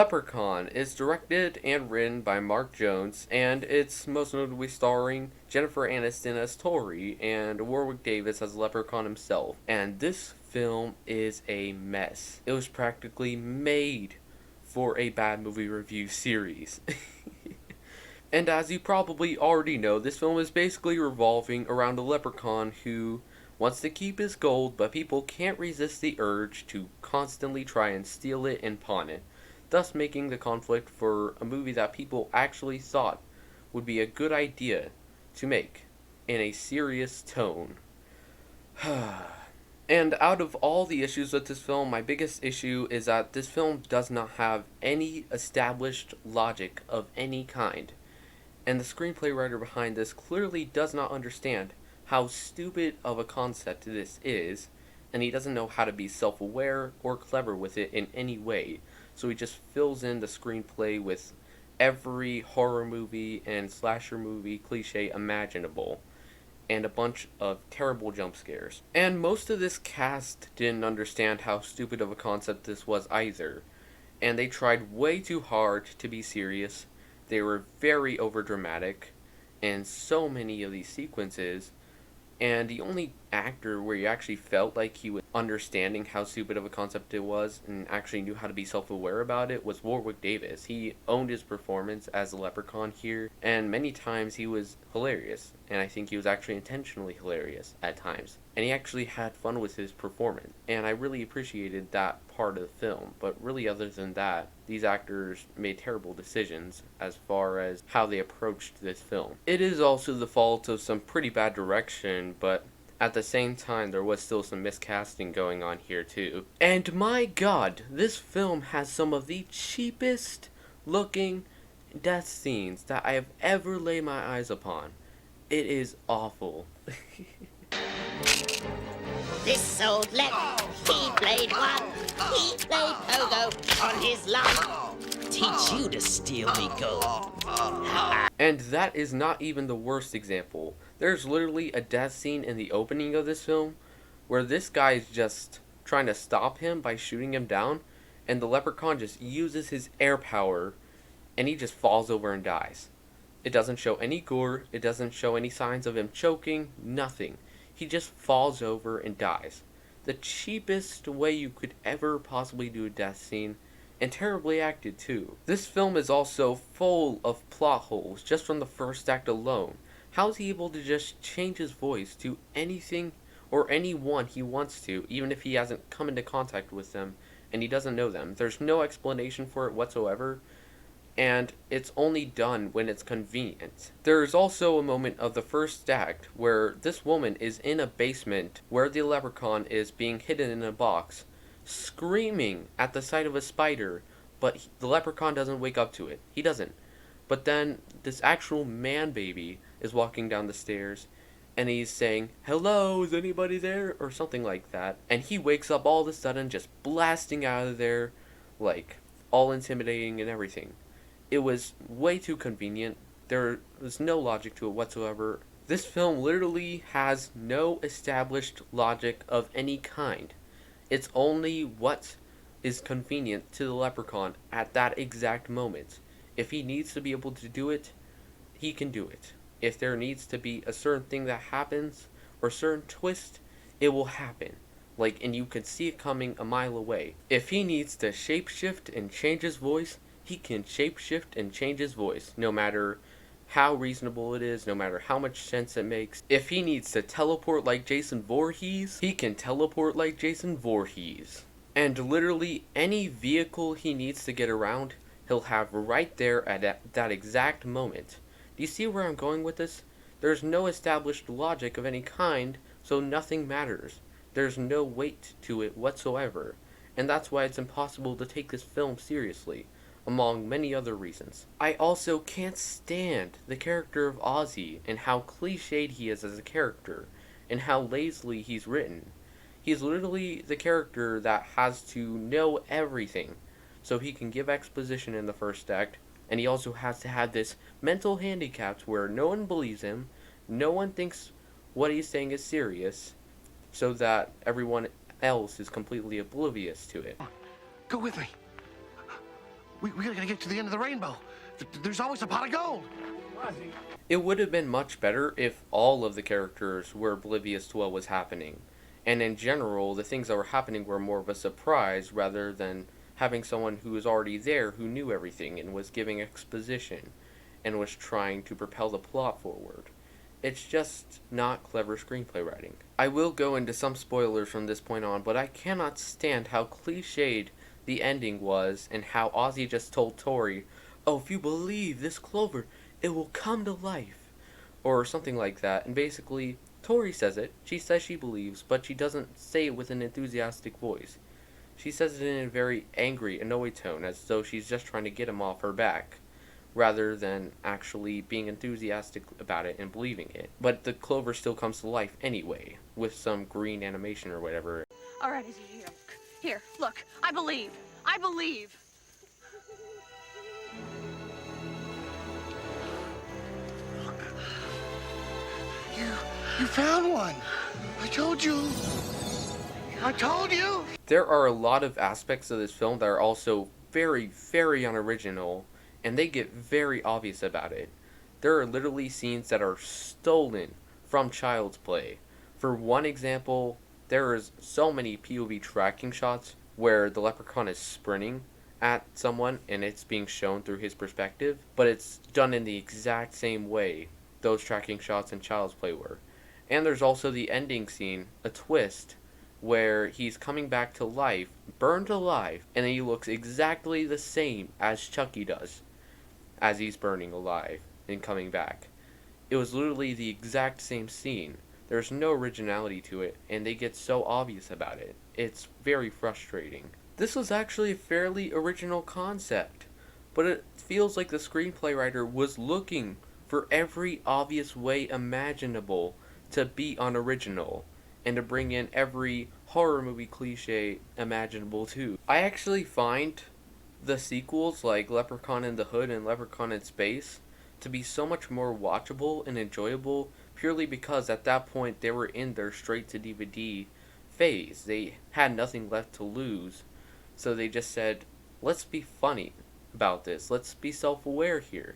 Leprechaun is directed and written by Mark Jones, and it's most notably starring Jennifer Aniston as Tori and Warwick Davis as Leprechaun himself. And this film is a mess. It was practically made for a bad movie review series. And as you probably already know, this film is basically revolving around a leprechaun who wants to keep his gold, but people can't resist the urge to constantly try and steal it and pawn it, thus making the conflict for a movie that people actually thought would be a good idea to make in a serious tone. And out of all the issues with this film, my biggest issue is that this film does not have any established logic of any kind. And the screenplay writer behind this clearly does not understand how stupid of a concept this is, and he doesn't know how to be self-aware or clever with it in any way, so he just fills in the screenplay with every horror movie and slasher movie cliche imaginable, and a bunch of terrible jump scares. And most of this cast didn't understand how stupid of a concept this was either, and they tried way too hard to be serious. They were very overdramatic in so many of these sequences, and the only actor where you actually felt like he was understanding how stupid of a concept it was and actually knew how to be self-aware about it was Warwick Davis. He owned his performance as a leprechaun here, and many times he was hilarious, and I think he was actually intentionally hilarious at times. And he actually had fun with his performance, and I really appreciated that part of the film. But really, other than that, these actors made terrible decisions as far as how they approached this film. It is also the fault of some pretty bad direction, but at the same time, there was still some miscasting going on here too. And my god, this film has some of the cheapest looking death scenes that I have ever laid my eyes upon. It is awful. This old lep, he played one, he played pogo on his lump. Teach you to steal me gold. And that is not even the worst example. There's literally a death scene in the opening of this film where this guy is just trying to stop him by shooting him down, and the leprechaun just uses his air power and he just falls over and dies. It doesn't show any gore, it doesn't show any signs of him choking, nothing. He just falls over and dies. The cheapest way you could ever possibly do a death scene, and terribly acted too. This film is also full of plot holes just from the first act alone. How is he able to just change his voice to anything or anyone he wants to, even if he hasn't come into contact with them and he doesn't know them? There's no explanation for it whatsoever, and it's only done when it's convenient. There is also a moment of the first act where this woman is in a basement where the leprechaun is being hidden in a box, screaming at the sight of a spider, but the leprechaun doesn't wake up to it. He doesn't. But then this actual man baby is walking down the stairs, and he's saying, "Hello, is anybody there?" or something like that. And he wakes up all of a sudden just blasting out of there, like, all intimidating and everything. It was way too convenient. There was no logic to it whatsoever. This film literally has no established logic of any kind. It's only what is convenient to the leprechaun at that exact moment. If he needs to be able to do it, he can do it. If there needs to be a certain thing that happens, or a certain twist, it will happen. And you can see it coming a mile away. If he needs to shapeshift and change his voice, he can shapeshift and change his voice, no matter how reasonable it is, no matter how much sense it makes. If he needs to teleport like Jason Voorhees, he can teleport like Jason Voorhees. And literally any vehicle he needs to get around, he'll have right there at that exact moment. Do you see where I'm going with this? There's no established logic of any kind, so nothing matters. There's no weight to it whatsoever. And that's why it's impossible to take this film seriously, among many other reasons. I also can't stand the character of Ozzy and how cliched he is as a character, and how lazily he's written. He's literally the character that has to know everything, so he can give exposition in the first act, and he also has to have this mental handicap where no one believes him, no one thinks what he's saying is serious, so that everyone else is completely oblivious to it. Go with me. We gotta get to the end of the rainbow. There's always a pot of gold. It would have been much better if all of the characters were oblivious to what was happening, and in general, the things that were happening were more of a surprise rather than having someone who was already there who knew everything and was giving exposition and was trying to propel the plot forward. It's just not clever screenplay writing. I will go into some spoilers from this point on, but I cannot stand how cliched the ending was and how Ozzy just told Tori, "Oh, if you believe this clover, it will come to life," or something like that. And basically, Tori says it. She says she believes, but she doesn't say it with an enthusiastic voice. She says it in a very angry, annoyed tone, as though she's just trying to get him off her back, rather than actually being enthusiastic about it and believing it. But the clover still comes to life anyway, with some green animation or whatever. All right, here, look, I believe. You found one. I told you. I told you. There are a lot of aspects of this film that are also very, very unoriginal, and they get very obvious about it. There are literally scenes that are stolen from Child's Play. For one example, there is so many POV tracking shots where the leprechaun is sprinting at someone and it's being shown through his perspective, but it's done in the exact same way those tracking shots in Child's Play were. And there's also the ending scene, a twist, where he's coming back to life, burned alive, and he looks exactly the same as Chucky does as he's burning alive and coming back. It was literally the exact same scene. There's no originality to it, and they get so obvious about it. It's very frustrating. This was actually a fairly original concept, but it feels like the screenplay writer was looking for every obvious way imaginable to be unoriginal, and to bring in every horror movie cliche imaginable too. I actually find the sequels like Leprechaun in the Hood and Leprechaun in Space to be so much more watchable and enjoyable purely because at that point they were in their straight to DVD phase. They had nothing left to lose, so they just said, let's be funny about this, let's be self-aware here.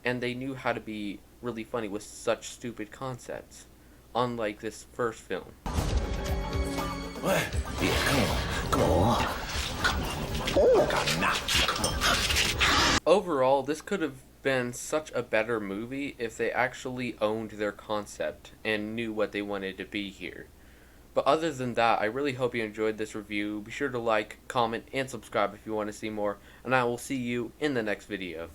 And they knew how to be really funny with such stupid concepts, unlike this first film. What? Yeah, come on. Overall, this could have been such a better movie if they actually owned their concept and knew what they wanted to be here. But other than that, I really hope you enjoyed this review. Be sure to like, comment, and subscribe if you want to see more, and I will see you in the next video.